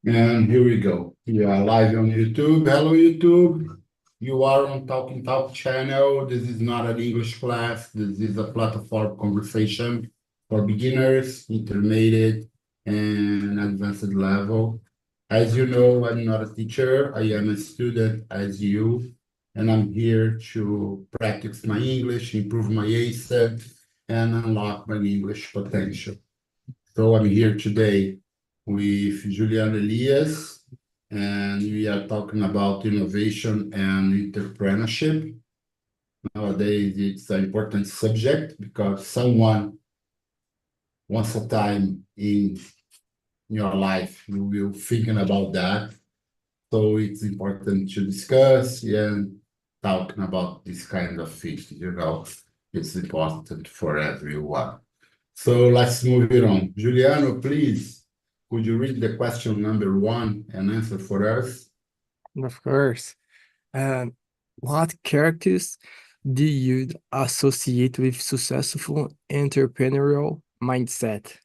And here we go. We are live on YouTube. Hello, YouTube. You are on Talking Talk channel. This is not an English class. This is a platform conversation for beginners, intermediate, and advanced level. As you know, I'm not a teacher. I am a student as you, and I'm here to practice my English, improve my accent, and unlock my English potential. So I'm here today with Julian Elias, and we are talking about innovation and entrepreneurship. Nowadays, it's an important subject because someone, once a time in your life, you will thinking about that. So it's important to discuss and talking about this kind of things. It's important for everyone. So let's move it on. Juliano, please, could you read the question number one and answer for us? Of course. Um, what characters do you associate with successful entrepreneurial mindset?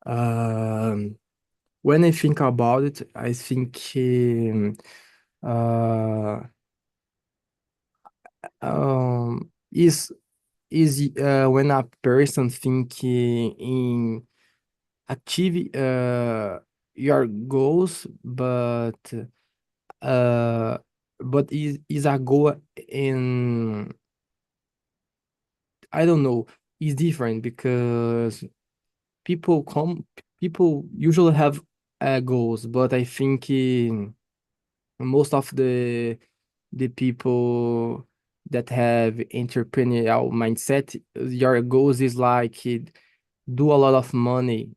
Um, when I think about it, I think uh, is when a person thinking in achieve your goals, uh, but is a goal in I don't know, is different because people come people usually have goals, but I think most of the people that have entrepreneurial mindset, your goals is like do a lot of money.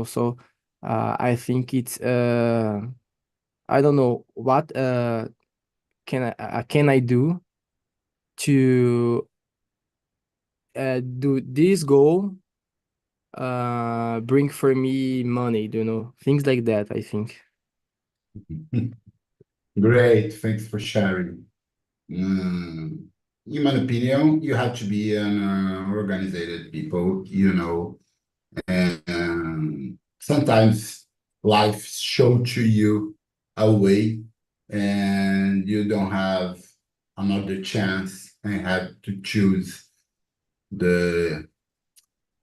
So I think it's I don't know what can I do to do this goal bring for me money, things like that, I think. Great, thanks for sharing. Mm, in my opinion, you have to be an organized people, and sometimes life show to you a way and you don't have another chance and have to choose the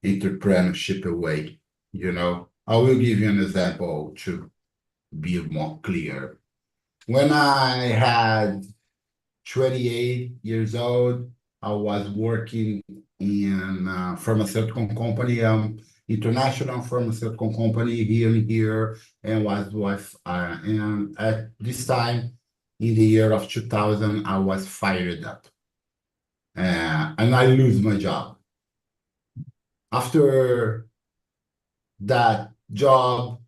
entrepreneurship way. I will give you an example to be more clear. When I had 28 years old, I was working in a pharmaceutical company, international pharmaceutical company here, and and at this time, in the year of 2000, I was fired up, and I lose my job. After that job,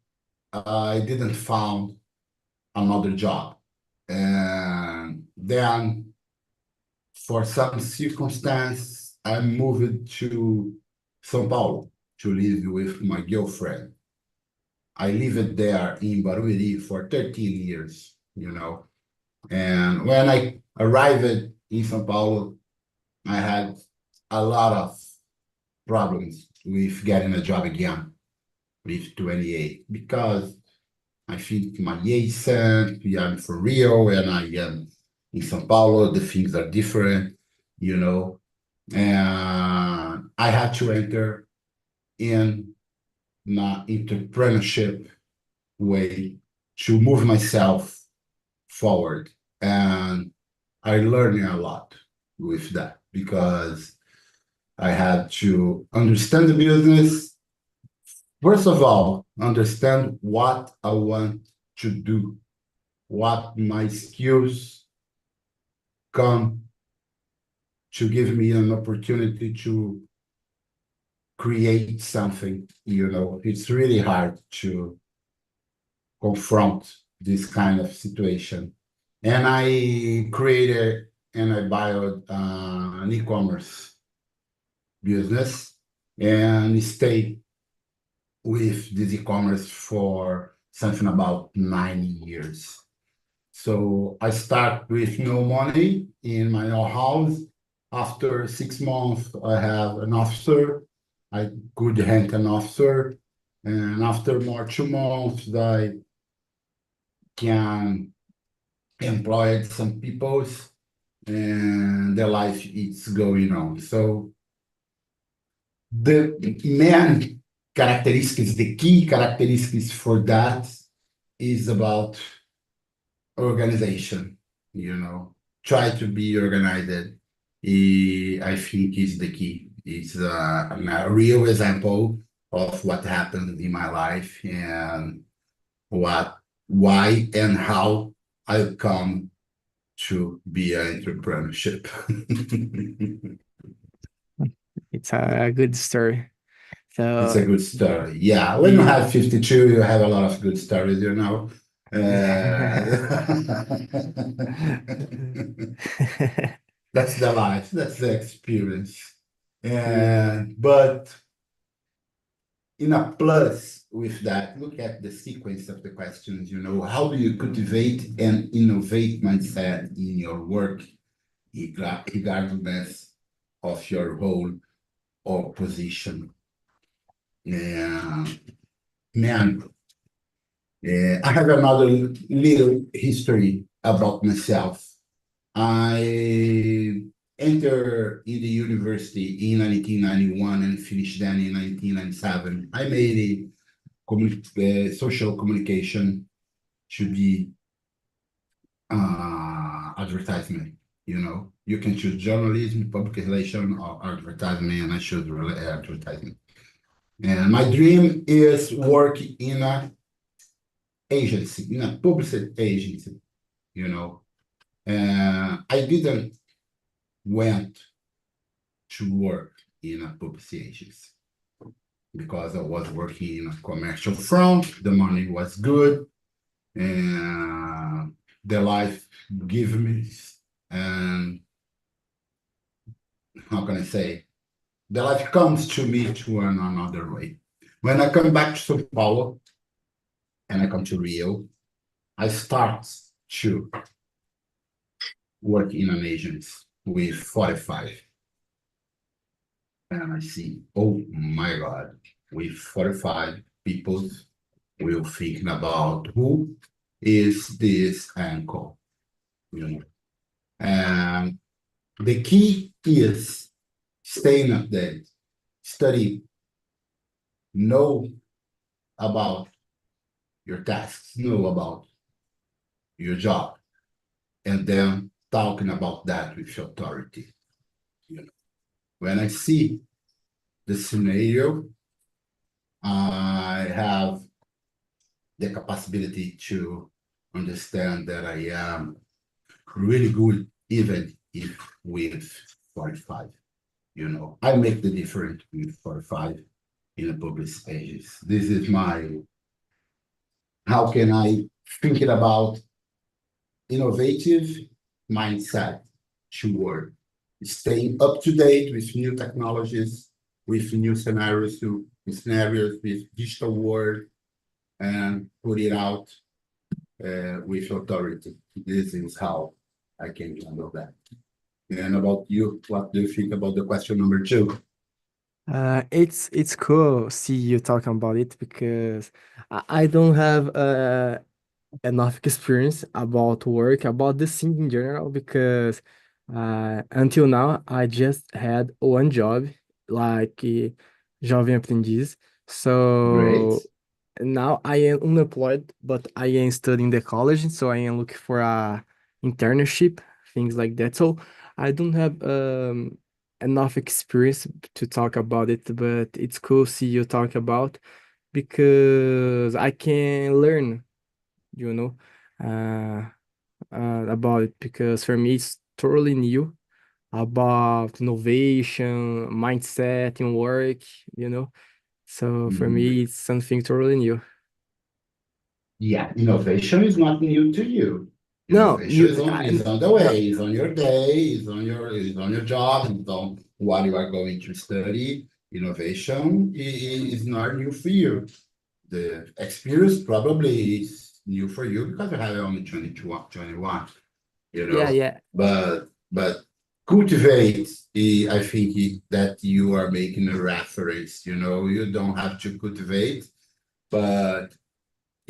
I didn't found another job. And then for some circumstance, I moved to São Paulo to live with my girlfriend. I lived there in Barueri for 13 years. And when I arrived in São Paulo, I had a lot of problems with getting a job again with 28 because I think my accent, we are for Rio, and I am in São Paulo, the things are different. And I had to enter in my entrepreneurship way to move myself forward. And I learned a lot with that because I had to understand the business. First of all, understand what I want to do, what my skills come to give me an opportunity to create something. It's really hard to confront this kind of situation. And I created and I built an e-commerce business and stayed with this e-commerce for something about 9 years. So I start with no money in my own house. After 6 months, I have an officer. I could rent an officer. And after more 2 months, I can employ some peoples and their life is going on. So the main characteristics, the key characteristics for that is about organization, try to be organized. I think is the key. It's a real example of what happened in my life and why and how I come to be an entrepreneurship. It's a good story. It's a So, good story. Yeah, when you the have 52, you have a lot of good stories, That's the life, that's the experience. yeah. And but in a plus with that, look at the sequence of the questions, how do you cultivate and innovate mindset in your work, regardless of your role or position? Yeah, man, I have another little history about myself. I entered in the university in 1991 and finished then in 1997. I made social communication to be advertisement. You can choose journalism, public relation, or advertisement, and I choose advertisement. And my dream is work in a agency, in a publicity agency. You know, I didn't went to work in a publicity agency because I was working in a commercial front. The money was good, and the life give me, and how can I say, the life comes to me to another way. When I come back to São Paulo and I come to Rio, I start to work in an agency with 45. And I see, oh my God, with 45 people, we're thinking about who is this uncle, you know. And the key is staying updated, study, know about your tasks, know about your job, and then talking about that with authority. You know, when I see the scenario, I have the capacity to understand that I am really good, even if with 45. I make the difference with 45 in the public spaces. This is how can I think about innovative mindset to work, staying up to date with new technologies, with new scenarios with digital world, and put it out with authority. This is how I can handle that. And about you, what do you think about the question number two? It's cool see you talking about it because I don't have enough experience about work, about the scene in general, because until now I just had one job, like Jovem Aprendiz. Great. So now I am unemployed, but I am studying the college, so I am looking for a internship, things like that. So I don't have enough experience to talk about it, but it's cool see you talk about because I can learn, you know, uh, about it because for me it's totally new about innovation, mindset in work, you know. So for Mhm. me it's something totally new. Yeah, innovation is not new to you. No, Innovation new, is on the no, way, is on your day, is on your job, is on what you are going to study. Innovation is not new for you. The experience probably is new for you because you have only 22, 21, yeah, yeah, but cultivate, I think that you are making a reference, you don't have to cultivate, but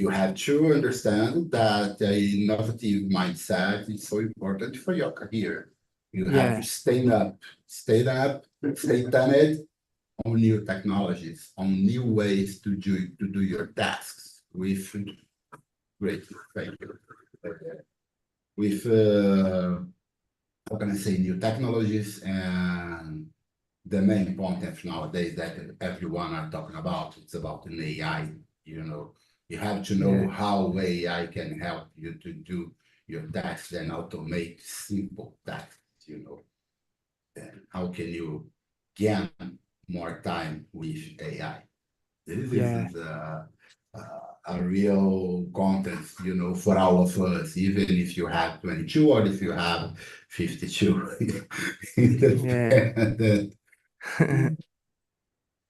you have to understand that the innovative mindset is so important for your career. You have to Yeah, stay up, stay on it on new technologies, on new ways to do your tasks with great, thank you. With how can I say, new technologies, and the main point nowadays that everyone are talking about, it's about an AI, you know. You have to know yeah, how AI can help you to do your tasks and automate simple tasks, you know. And how can you gain more time with AI? This yeah, is a real content, you know, for all of us, even if you have 22 or if you have 52. It yeah. depends.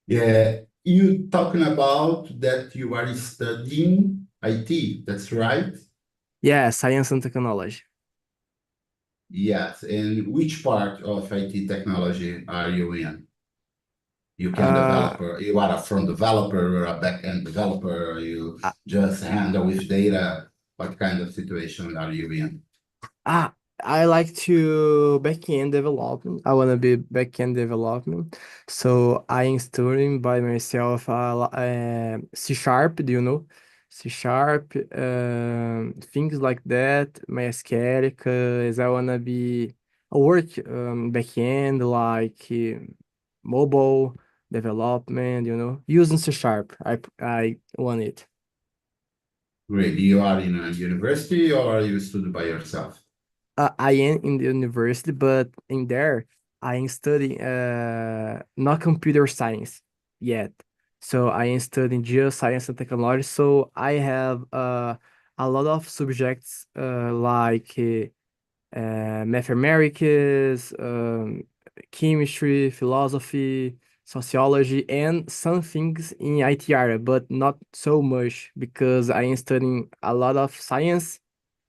Yeah, you talking about that you are studying IT, that's right? Yeah, science and technology. Yes, and which part of IT technology are you in? You can Uh, developer, you are a front developer or a back-end developer, or you uh, just handle with data. What kind of situation are you in? Ah, I like to backend development. I want to be backend development. So I am studying by myself C sharp, do you know? C sharp, things like that, MySQL, because I want to be a work backend like mobile development, using C sharp. I want it. Great, you are in a university or you study by yourself? I am in the university, but in there, I am studying not computer science yet. So I am studying geoscience and technology. So I have a lot of subjects like mathematics, chemistry, philosophy, sociology, and some things in IT area, but not so much because I am studying a lot of science,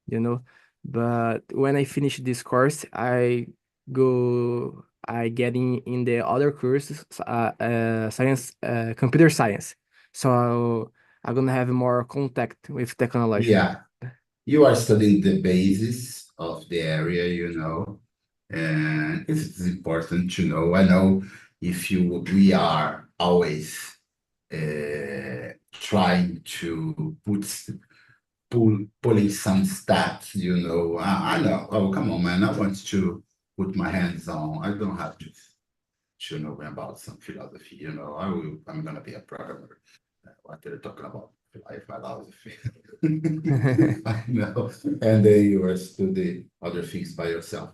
you know. But when I finish this course, I get in the other courses, science, computer science. So I'm gonna have more contact with technology. Yeah, you are studying the basis of the area, you know, and it's important to know. I know if you, we are always trying to pulling some stats, you know. I know. Oh, come on, man. I want to put my hands on. I don't have to know about some philosophy, you know. I'm gonna be a programmer. What they're talking about philosophy. I know. And then you are studying other things by yourself.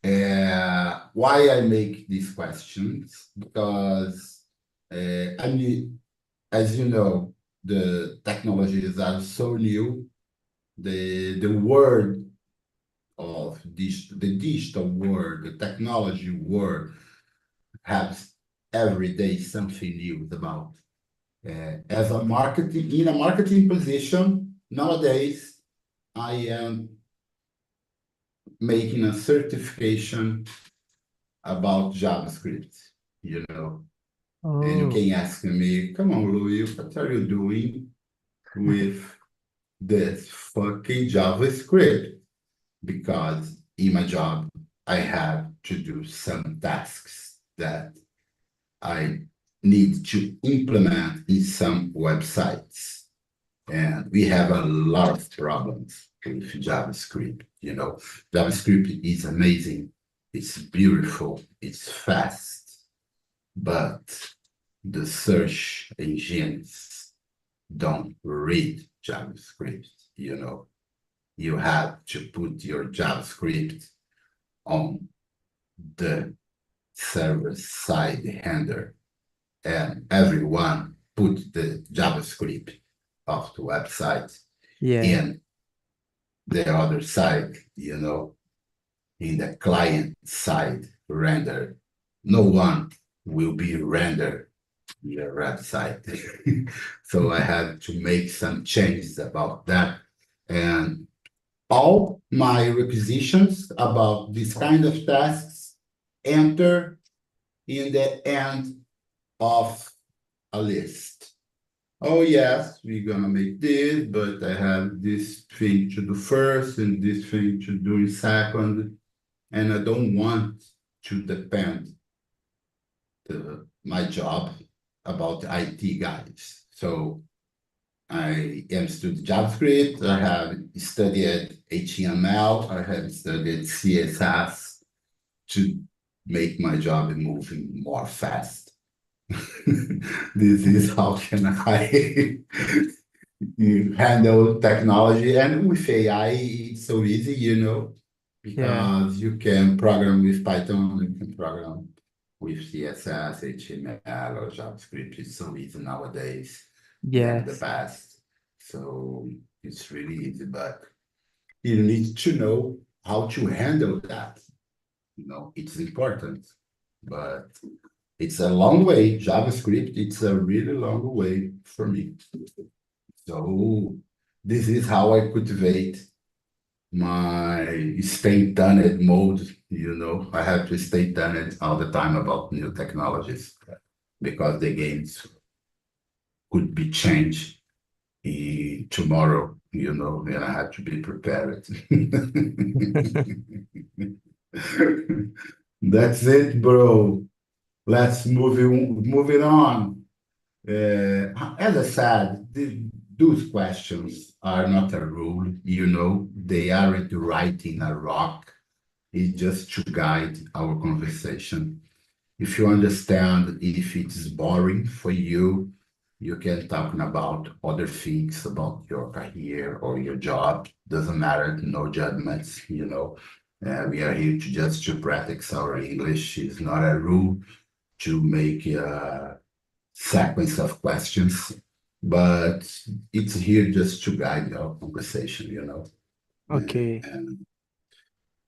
Why I make these questions? Because I mean, as you know, the technologies are so new. The word of the digital world, the technology world has every day something new about. As a marketing, in a marketing position, nowadays, I am making a certification about JavaScript, you know. And you Oh, can ask me, come on, Louis, what are you doing with this fucking JavaScript? Because in my job, I have to do some tasks that I need to implement in some websites. And we have a lot of problems with JavaScript. You know, JavaScript is amazing, it's beautiful, it's fast, but the search engines don't read JavaScript. You know, you have to put your JavaScript on the server side handler, and everyone put the JavaScript of the website yeah, in the other side, you know, in the client side render. No one will be rendered your website. So I had to make some changes about that. And all my requisitions about this kind of tasks enter in the end of a list. oh yes, we're gonna make this, but I have this thing to do first and this thing to do in second, and I don't want to depend my job about IT guys. So I am studying JavaScript. I have studied HTML. I have studied CSS to make my job moving more fast. This is how can I you handle technology, and with AI it's so easy, Yeah. because you can program with Python, you can program with CSS, HTML, or JavaScript. It's so easy nowadays than the Yes. past. So it's really easy, but you need to know how to handle that. It's important, but it's a long way. JavaScript, it's a really long way for me. So this is how I cultivate my stay tuned mode. I have to stay tuned all the time about new technologies because the games could be changed tomorrow, and I have to be prepared. That's it, bro. Let's moving on. As I said, those questions are not a rule, they aren't writing a rock. It's just to guide our conversation. If you understand if it's boring for you, you can talk about other things about your career or your job. Doesn't matter, no judgments. We are here to just to practice our English. It's not a rule to make sequence of questions, but it's here just to guide our conversation. Okay. And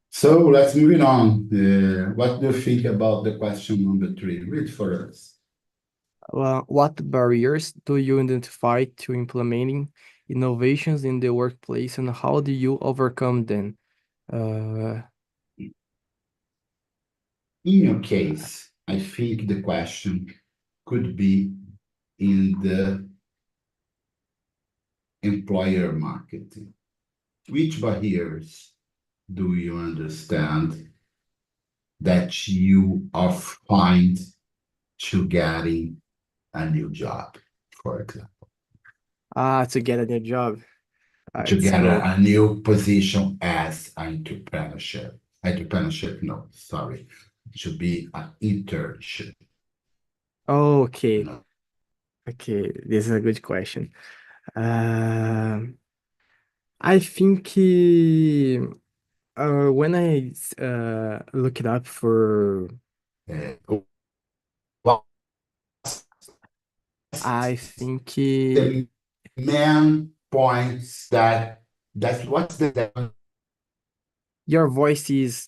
so let's moving on. What do you think about the question number three? Read for us. Well, what barriers do you identify to implementing innovations in the workplace, and how do you overcome them? Uh, In your case, I think the question could be in the employer marketing. Which barriers do you understand that you are find to getting a new job, for example, to get a new job. to It's get good. a new position as entrepreneurship. Entrepreneurship, no, sorry, to be an internship. You Okay. know, Okay. This is a good question. Um I think when I look it up for, what's I think the main points that's what's the your voice is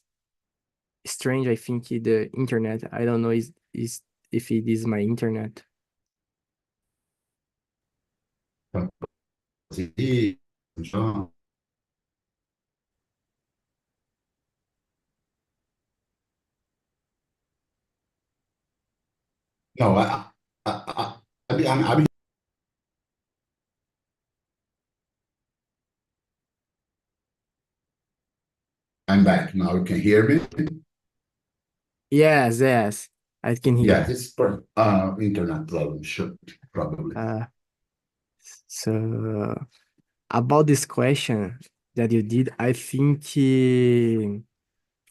strange. I think the internet. I don't know is if it is my internet. no, I mean, I'm back now. You can hear me? Yes, yes, I can Yes, hear. it's internet problem, should probably. Uh, so about this question that you did, I think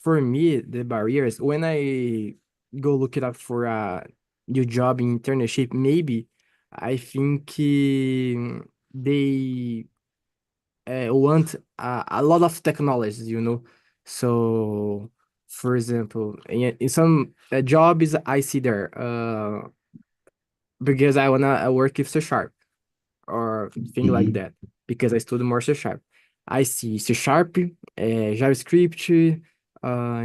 for me the barriers when I go look it up for a new job in internship, maybe I think they want a lot of technologies, So, for example, in some jobs I see there, because I wanna work with C sharp or thing like Mhm, that, because I study more C sharp. I see C sharp, JavaScript,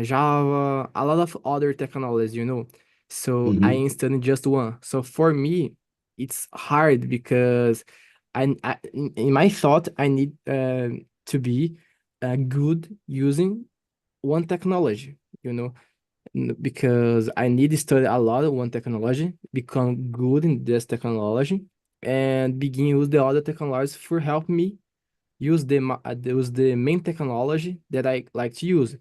Java, a lot of other technologies, So I mhm, am studying just one. So for me, it's hard because in my thought, I need to be good using one technology, because I need to study a lot of one technology, become good in this technology, and begin use the other technologies for help me use the main technology that I like to use.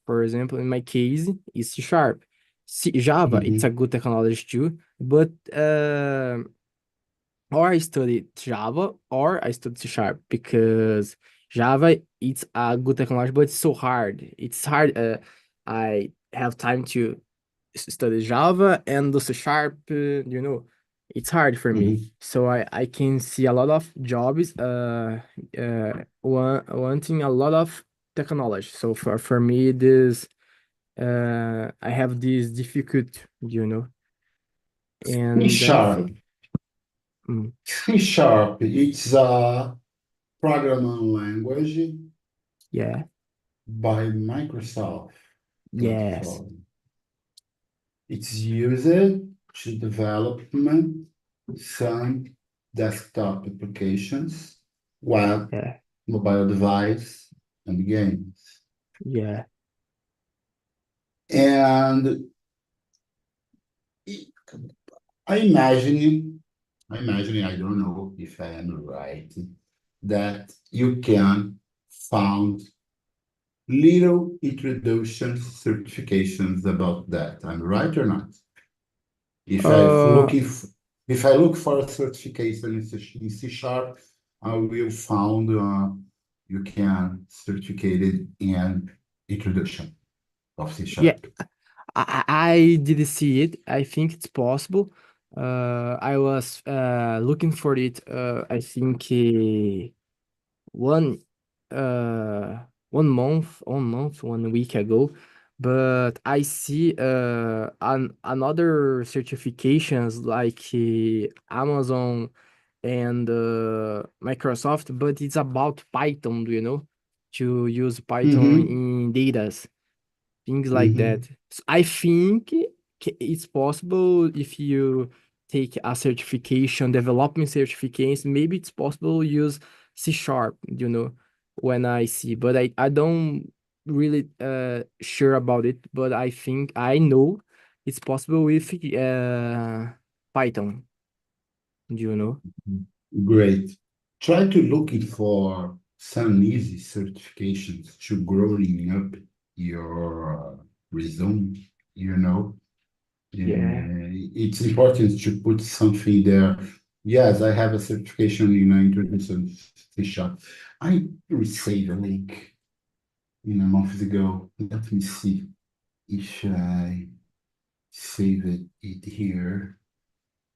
For example, in my case, is C Sharp. Java, it's a Hmm. good technology too, but or I study Java or I study C Sharp because Java it's a good technology, but it's so hard. It's hard. I have time to study Java and the C Sharp. It's hard for me. Hmm. So I can see a lot of jobs wanting a lot of technology. So for me, this I have this difficult, C and I Sharp. think. Mm, C Sharp, it's a programming language yeah. by Microsoft Yes. platform. It's used to development some desktop applications, web, Yeah. mobile device, and games. Yeah. And I imagine, I don't know if I am right, that you can found little introduction certifications about that. I'm right or not? If I Uh, looking if I look for a certification in C Sharp, I will found you can certificate it in introduction of C yeah. Sharp. I didn't see it. I think it's possible. I was looking for it. I think one uh 1 week ago, but I see another certifications like Amazon and Microsoft, but it's about Python, to use Python Mm-hmm. in data, things like Mm-hmm. that. So I think it's possible if you take a certification, development certificates, maybe it's possible use C Sharp, when I see, but I don't really sure about it, but I think I know it's possible with Python, you know? Great. Try to looking for some easy certifications to growing up your resume, you know. Yeah. It's important to put something there. Yes, I have a certification in introduction to shop. I received a link in a month ago. Let me see if I save it here.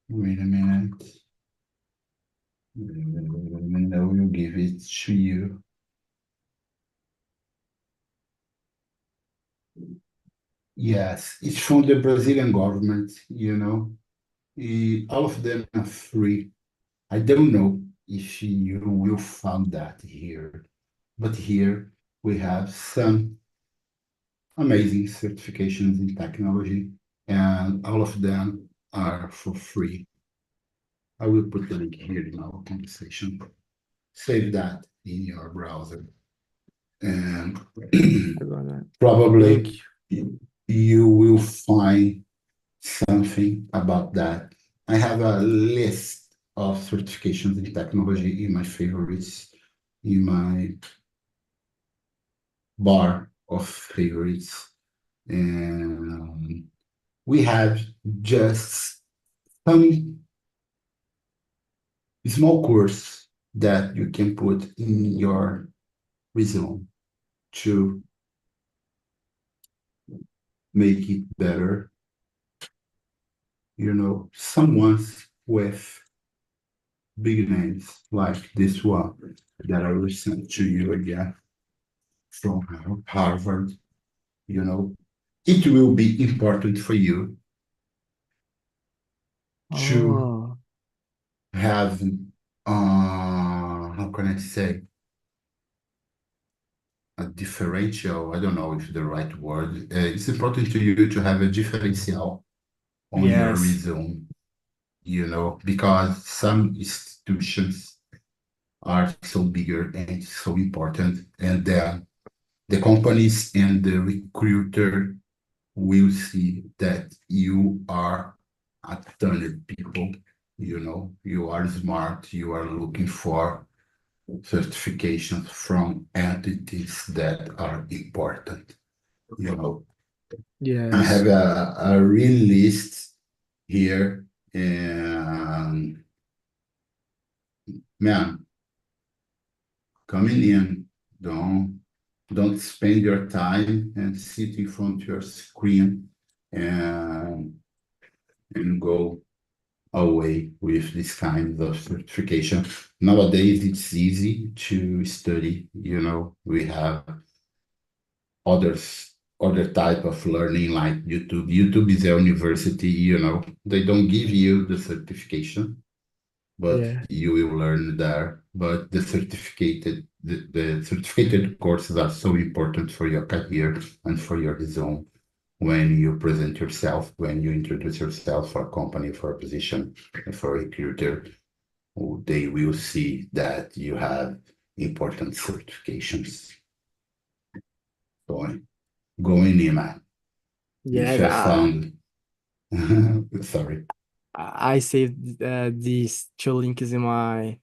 Wait a minute. Wait a minute. I will give it to you. Yes, it's from the Brazilian government, you know. All of them are free. I don't know if you will find that here, but here we have some amazing certifications in technology, and all of them are for free. I will put the link here in our conversation. Save that in your browser, and I'm gonna thank probably you. you will find something about that. I have a list of certifications in technology in my favorites, in my bar of favorites. And we have just some small course that you can put in your resume to make it better. You know, someone with big names like this one that I will send to you again from Harvard, you know, it will be important for you to Oh, have, how can I say, a differential. I don't know if the right word. It's important to you to have a differential on your yes. resume, you know, because some institutions are so bigger and so important, and the companies and the recruiter will see that you are a talented people You are smart, you are looking for certifications from entities that are important. You know, I Yes. have a real list here, and man, coming in, don't don't spend your time and sit in front of your screen and go away with this kind of certification. Nowadays, it's easy to study. We have other type of learning like YouTube. YouTube is a university. They don't give you the certification, but Yeah. you will learn there. But the certificated courses are so important for your career and for your resume when you present yourself, when you introduce yourself for a company, for a position, and for a recruiter. They will see that you have important certifications. Going, going in, man. If Yes. I found, sorry. I saved these two links in my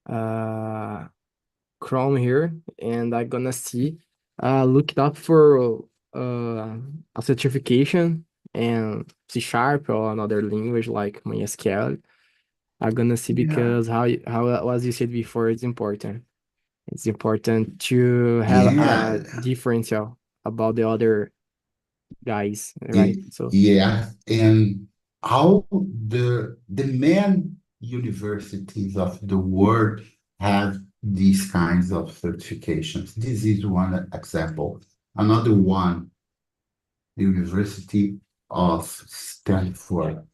uh Chrome here, and I'm gonna see. Look it up for a certification and C Sharp or another language like MySQL. I'm gonna see Yeah, because how as you said before, it's important. It's important to have a yeah, differential about the other guys, right? So yeah. And how the main universities of the world have these kinds of certifications. This is one example. Another one, the University of Stanford.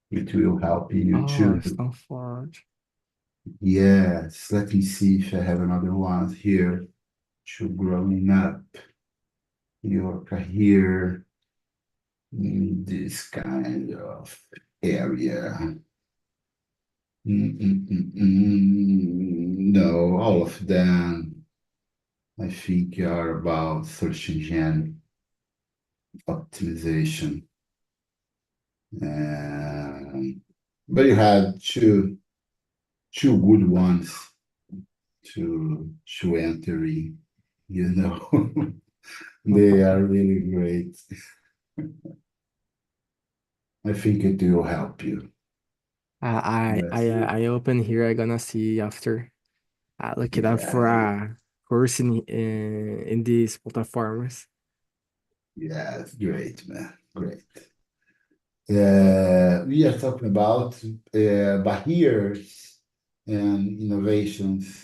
It will help you oh, to, it's not far. yes, let me see if I have another one here to growing up your career in this kind of area. No, all of them I think are about search engine optimization. Um, but you had two good ones to enter in, you know. They are really great. I think it will help you. Let's see. I open here. I gonna see after. I look it up for Yeah, a course in these platforms. yeah, it's great, man. Great. We are talking about barriers and innovations.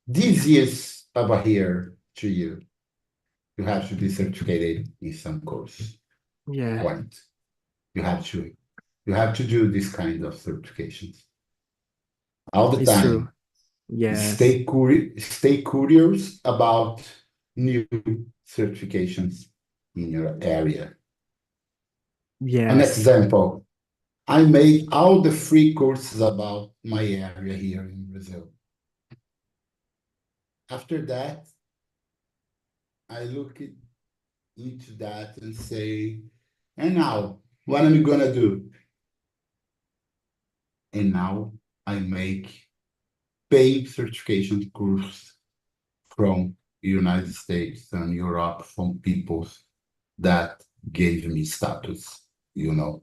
This is a barrier to you. You have to be certificated in some course. Yeah, Point. You have to. You have to do this kind of certifications all the it's true. time. Yes, Stay curious about new certifications in your area. An yes, example, I made all the free courses about my area here in Brazil. After that, I look into that and say, and now, what am I gonna do? And now I make paid certification courses from United States and Europe from people that gave me status, you know.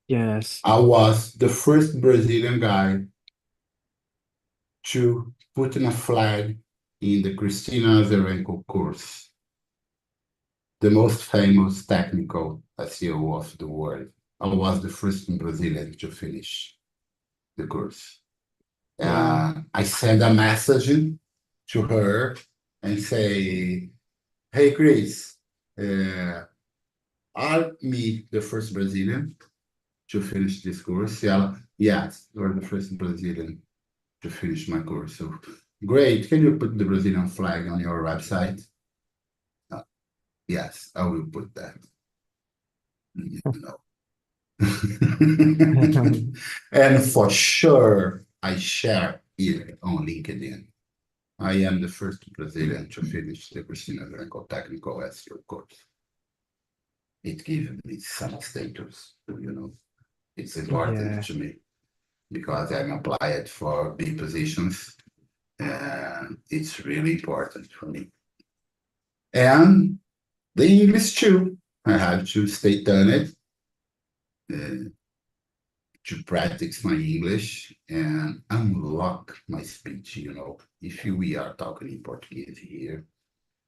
yes, I was the first Brazilian guy to put in a flag in the Christina Azarenko course, the most famous technical SEO of the world. I was the first Brazilian to finish the course. wow. I sent a message to her and say, "Hey, Chris, uh, are me the first Brazilian to finish this course?" Ela, yes, you're the first Brazilian to finish my course. So great. Can you put the Brazilian flag on your website? Uh, yes, I will put that. No. And for sure, I share it on LinkedIn. I am the first Brazilian to finish the Christina Grenco Technical SEO course. It gave me some status, you know. It's important Yeah, to me because I'm applied for big positions, and it's really important for me. And the English too. I have to stay tuned uh, to practice my English and unlock my speech. If we are talking in Portuguese here,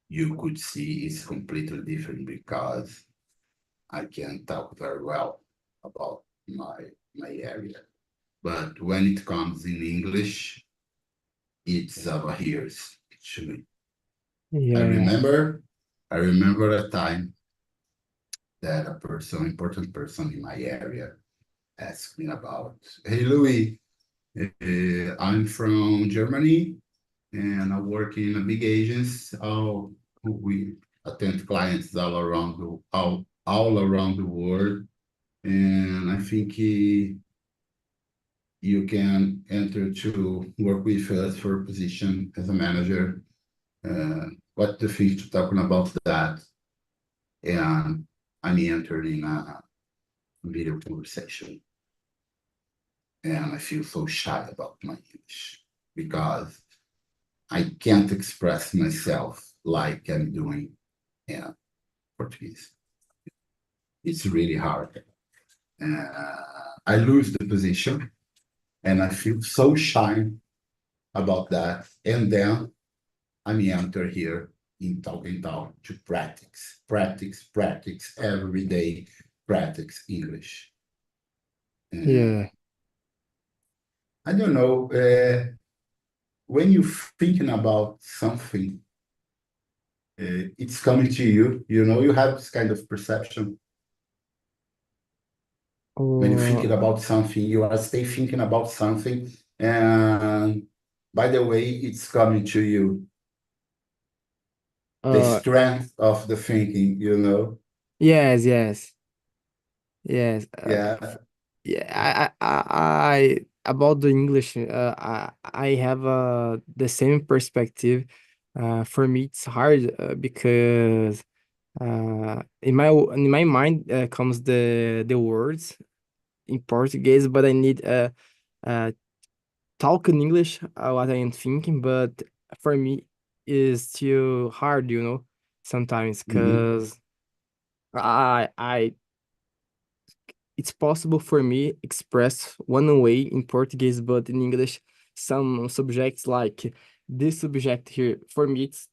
you could see it's completely different because I can talk very well about my area. But when it comes in English, it's our ears, actually. I yeah. remember, I remember a time that a person, important person in my area, asked me about, "Hey, Louis, I'm from Germany and I work in a big agency. We attend clients all around the world, and I think you can enter to work with us for a position as a manager. What do you think to talking about that?" And I'm entering a video conversation, and I feel so shy about my English because I can't express myself like I'm doing in Portuguese. It's really hard. I lose the position and I feel so shy about that. And then I enter here in talking talk to practice every day, practice English. Yeah. And I don't know, when you're thinking about something, it's coming to you, you have this kind of perception. When you're Uh, thinking about something, you are stay thinking about something, and by the way, it's coming to you. The uh, strength of the thinking. yes, yes, yes. Yeah. Yeah, about the English, I have the same perspective. For me, it's hard because in my mind comes the words in Portuguese, but I need uh talk in English what I am thinking. But for me, is too hard, sometimes Hmm. because I it's possible for me express one way in Portuguese, but in English, some subjects like this subject here, for me, it's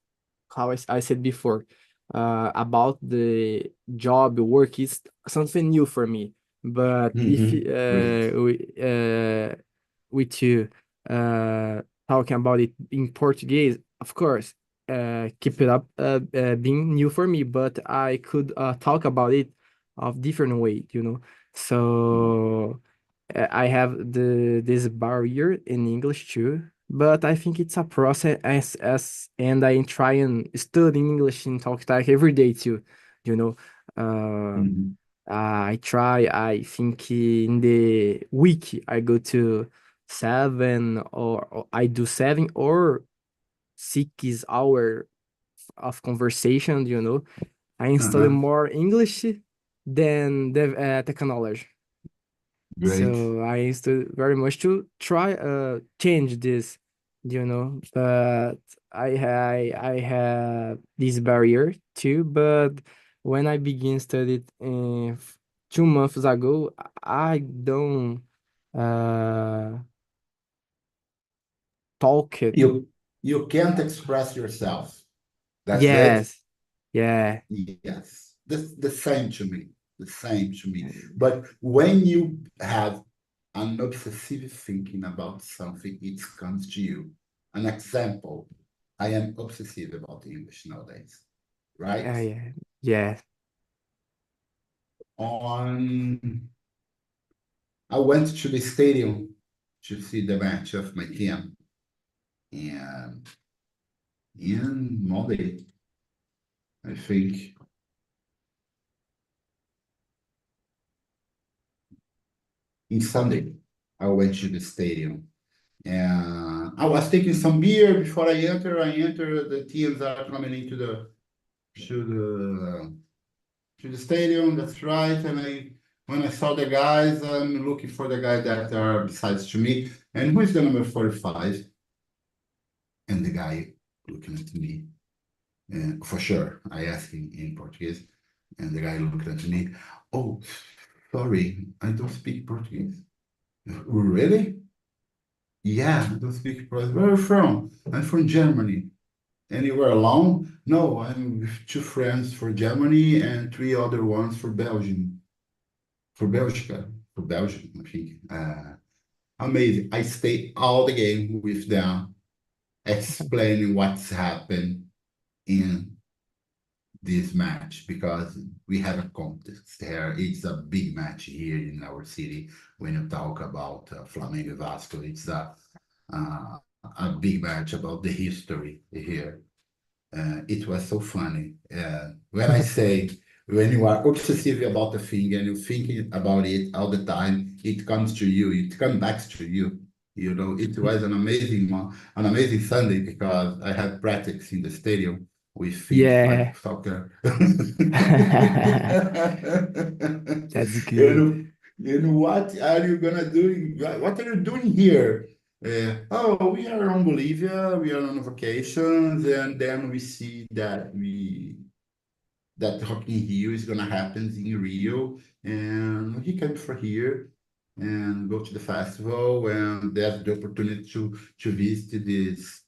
how I said before, about the job work is something new for me. But if Hmm. Great. with you talking about it in Portuguese, of course, keep it up being new for me, but I could talk about it of different way. So I have this barrier in English too, but I think it's a process and I try and study English in talk talk every day too, you know. Uh, Hmm. I try. I think in the week I go to 7 or I do 7 or 6 hour of conversation. I study Uh-huh. more English than the technology. Great. So I used to very much to try change this, but I have this barrier too. But when I begin studied 2 months ago, I don't uh talk it. You can't express yourself. That's it. Yes, yeah, Yes, the same to me, the same to me. But when you have an obsessive thinking about something, it comes to you. An example, I am obsessive about English nowadays, right? yeah, yeah, On, I went to the stadium to see the match of my team, and in Monday, I think in Sunday, I went to the stadium. And I was taking some beer before I enter. I enter, the teams are coming into to the to the stadium. That's right. And when I saw the guys, I'm looking for the guy that are besides to me. And who is the number 45? And the guy looking at me, for sure. I asked him in Portuguese, and the guy looked at me. Oh, sorry, I don't speak Portuguese. Really? Yeah, I don't speak Portuguese. Where are you from? I'm from Germany. And you were alone? No, I'm with two friends for Germany and three other ones for Belgium. For Belgica. For Belgium, I think. Amazing. I stay all the game with them, explaining what's happened in this match because we have a contest there. It's a big match here in our city. When you talk about Flamengo Vasco, it's uh, a big match about the history here. It was so funny. When I say, when you are obsessive about a thing and you're thinking about it all the time, it comes to you, it comes back to you. You know, it was an amazing Sunday because I had practice in the stadium with things like Yeah. soccer. That's good. And what are you gonna do? What are you doing here? Oh, we are on Bolivia, we are on vacations, and then we see that Rock in Rio is gonna happen in Rio, and he came for here and go to the festival, and there's the opportunity to visit this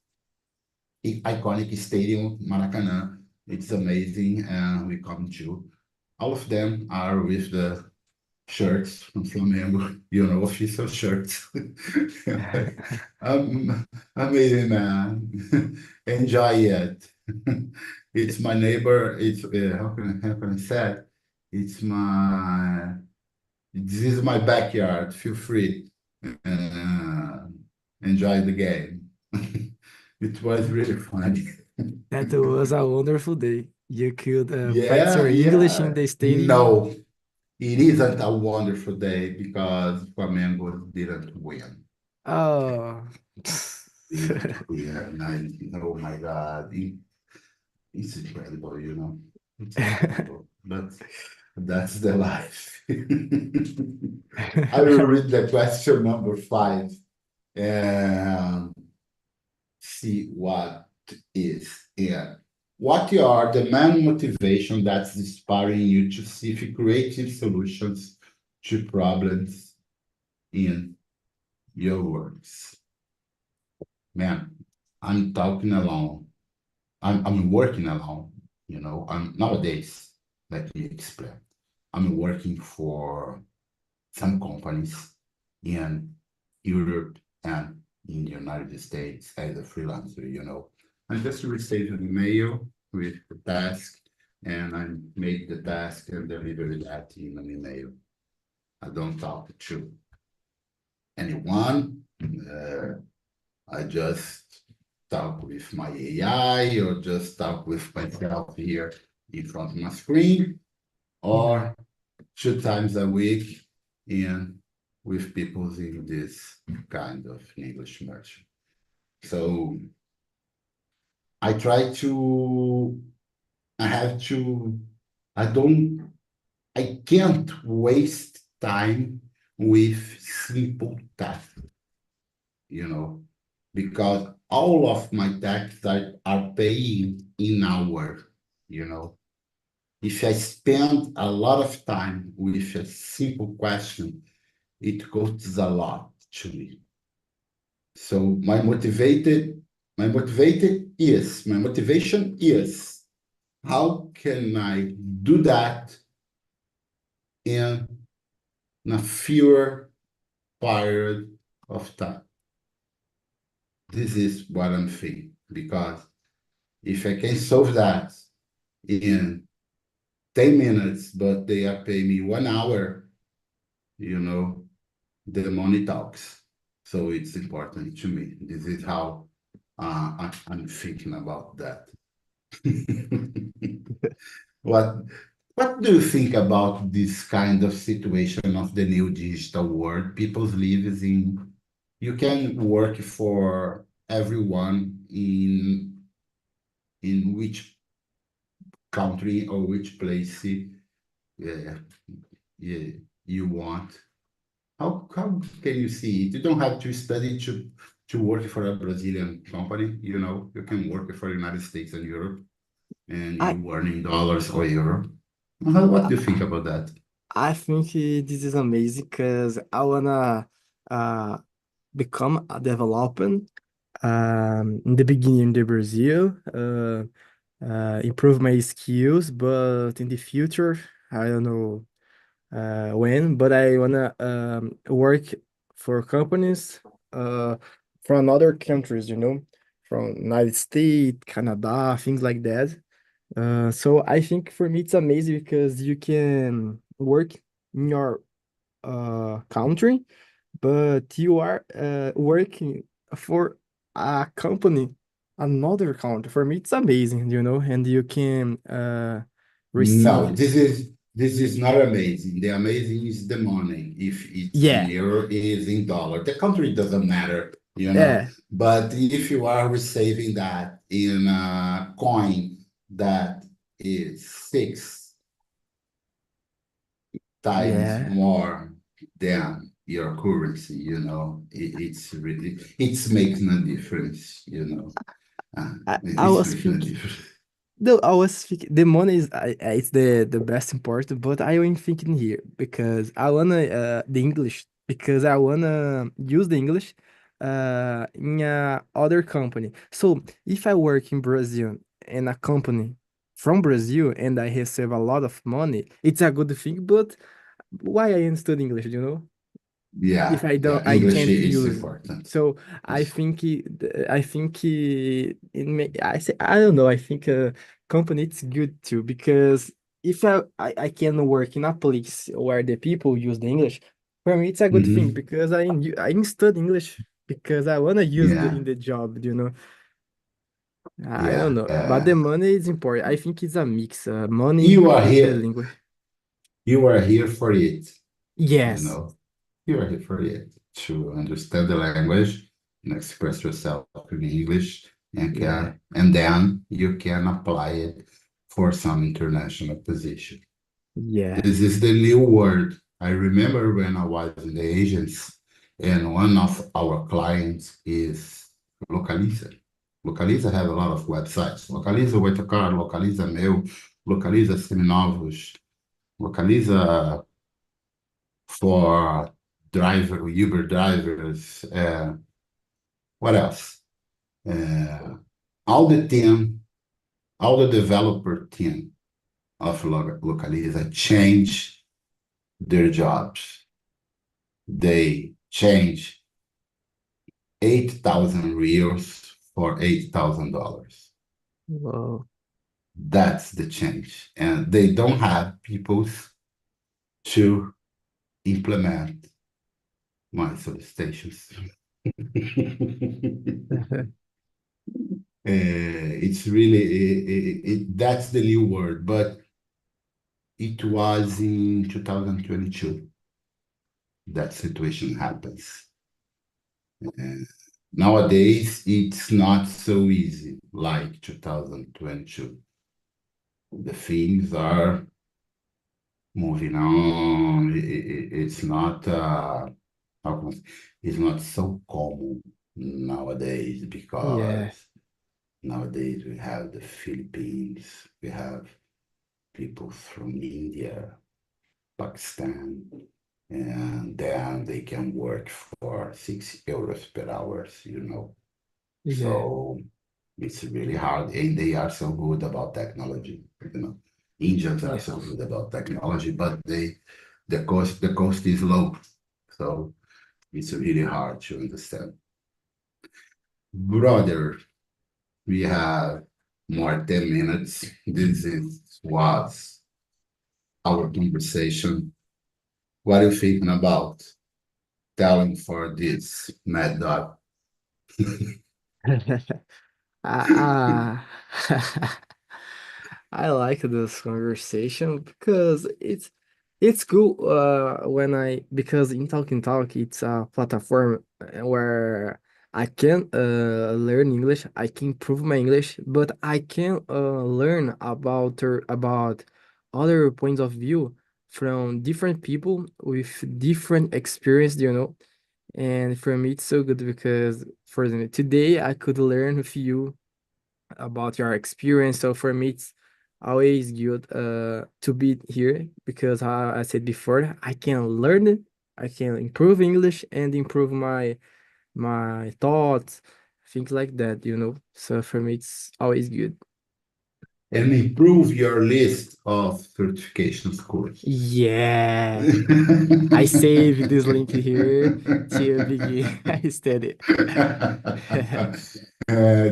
iconic stadium, Maracanã. It's amazing, and we come to. All of them are with the shirts from Flamengo, official shirts. Amazing, man. Enjoy it. It's my neighbor. It's how can I say it? It's my this is my backyard. Feel free. Uh, Enjoy the game. It was really funny. That was a wonderful day. You could practice Yeah, your English in yeah. the stadium. No, it isn't a wonderful day because Flamengo didn't win. Oh. Didn't win. And oh my God, it's incredible. It's incredible. But that's the life. I will read the question number 5 and see what is here. What are the main motivation that's inspiring you to seek creative solutions to problems in your works? Man, I'm talking alone. I'm working alone. I'm nowadays, let me explain. I'm working for some companies in Europe and in the United States as a freelancer. I just received an email with the task and I make the task and deliver that in an email. I don't talk to anyone. I just talk with my AI or just talk with myself here in front of my screen Yeah. or 2 times a week in with people in this kind of English merchant. So I try to, I have to, I don't, I can't waste time with simple tasks, you know, because all of my tasks are paying in hour, you know. If I spend a lot of time with a simple question, it costs a lot to me. So my motivation is how can I do that in a fewer period of time? This is what I'm thinking because if I can solve that in 10 minutes, but they are paying me 1 hour, you know, the money talks. So it's important to me. This is how I'm thinking about that. What what do you think about this kind of situation of the new digital world? People's lives in you can work for everyone in which country or which place yeah, you want. How can you see it? You don't have to study to work for a Brazilian company. You can work for United States and Europe, and I you earn in dollars or euro. What do you think about that? I think this is amazing because I wanna uh become a developer in the beginning in the Brazil, improve my skills, but in the future, I don't know when, but I wanna work for companies from other countries, from United States, Canada, things like that. So I think for me it's amazing because you can work in your country, but you are working for a company, another country. For me, it's amazing, and you can No, receive. this is not amazing. The amazing is the money. If it's in Yeah, euro, is in dollar. The country doesn't matter. yeah, But if you are receiving that in a coin that is 6 times yeah. more than your currency, it's making a difference. I It's was making a thinking. difference. No, I was thinking the money is it's the best important, but I am thinking here because I wanna the English because I wanna use the English in a other company. So if I work in Brazil in a company from Brazil and I receive a lot of money, it's a good thing. But why I study English? If Yeah, I don't, yeah. I English can't is use. important. So I It's think it may, I don't know. I think company it's good too because if I can work in a place where the people use the English, for me it's a good thing Mhm. because I study English because I wanna use the Yeah, in the job. I don't yeah. know, but the money is important. I think it's a mix, money You are and the here. language. You are here for it. You Yes, know, you are here for it to understand the language and express yourself in English, yeah, and then you can apply it for some international position. yeah, This is the new word. I remember when I was in the agents, and one of our clients is Localiza. Localiza have a lot of websites. Localiza Oitocar, Localiza Meu, Localiza Seminovos, Localiza for Uber drivers. What else? Uh, all the team, all the developer team of Localiza change their jobs. They change 8,000 reals for $8,000. wow, That's the change. And they don't have people to implement my solicitations. It's really that's the new word, but it was in 2022 that situation happens. Uh, Nowadays, it's not so easy like 2022. The things are moving on. It's not how can I say? It's not so common nowadays yeah, because nowadays we have the Philippines, we have people from India, Pakistan, and then they can work for €6 per hour. yeah. So it's really hard, and they are so good about technology. Indians are so Yes. good about technology, but the cost is low, so it's really hard to understand. Brother, we have more 10 minutes. Was our conversation. What are you thinking about telling for this mad dog? I, I like this conversation because it's cool when I because in Talking Talk it's a platform where I can learn English, I can improve my English, but I can learn about other points of view from different people with different experience, And for me, it's so good because, for example, today I could learn with you about your experience. So for me, it's always good to be here because, how I said before, I can learn it, I can improve English and improve my thoughts, things like that. So for me, it's always good. And improve your list of certification scores. Yeah, I save this link here to begin. I study.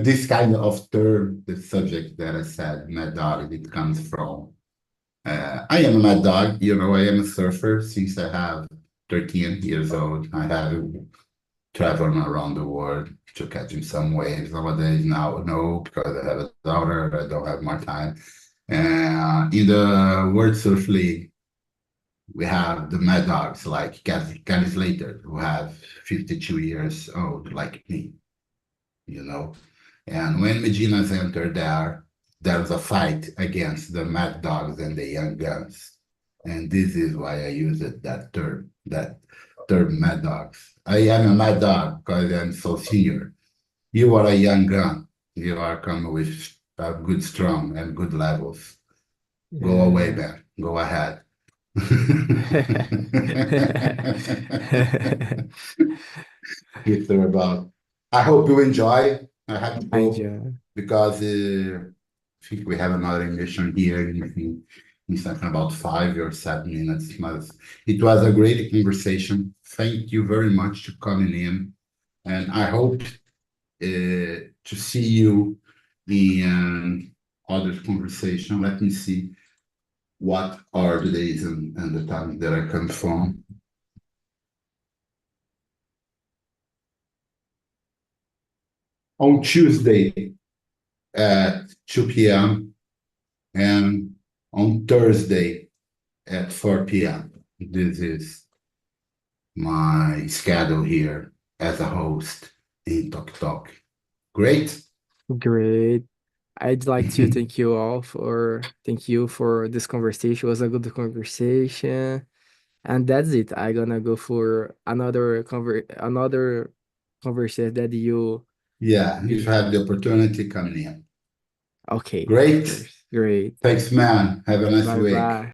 This kind of term, the subject that I said, mad dog, it comes from. I am a mad dog, I am a surfer since I have 13 years old. I have traveled around the world to catching some waves. Nowadays, now, no, because I have a daughter, I don't have more time. In the World Surf League, we have the mad dogs like Kelly Slater, who have 52 years old, like me, you know. And when Medina's entered there, there was a fight against the mad dogs and the young guns. And this is why I use that term mad dogs. I am a mad dog because I'm so senior. You are a young gun. You are coming with good strong and good levels. Go away, Yeah. man. Go ahead. It's about. I hope you enjoy. I have to I go enjoy. because I think we have another emission here in something about 5 or 7 minutes. But it was a great conversation. Thank you very much for coming in, and I hope to see you in other conversation. Let me see what are the days and the times that I come from. On Tuesday at 2 p.m. and on Thursday at 4 p.m. This is my schedule here as a host in Talk Talk. Great. Great. I'd like to thank you for this conversation. It was a good conversation. And that's it. I gonna go for another conversation that you Yeah, if you you have the opportunity, come in. okay, of Great. course. Great. Thanks, man. Have a nice Bye week. bye.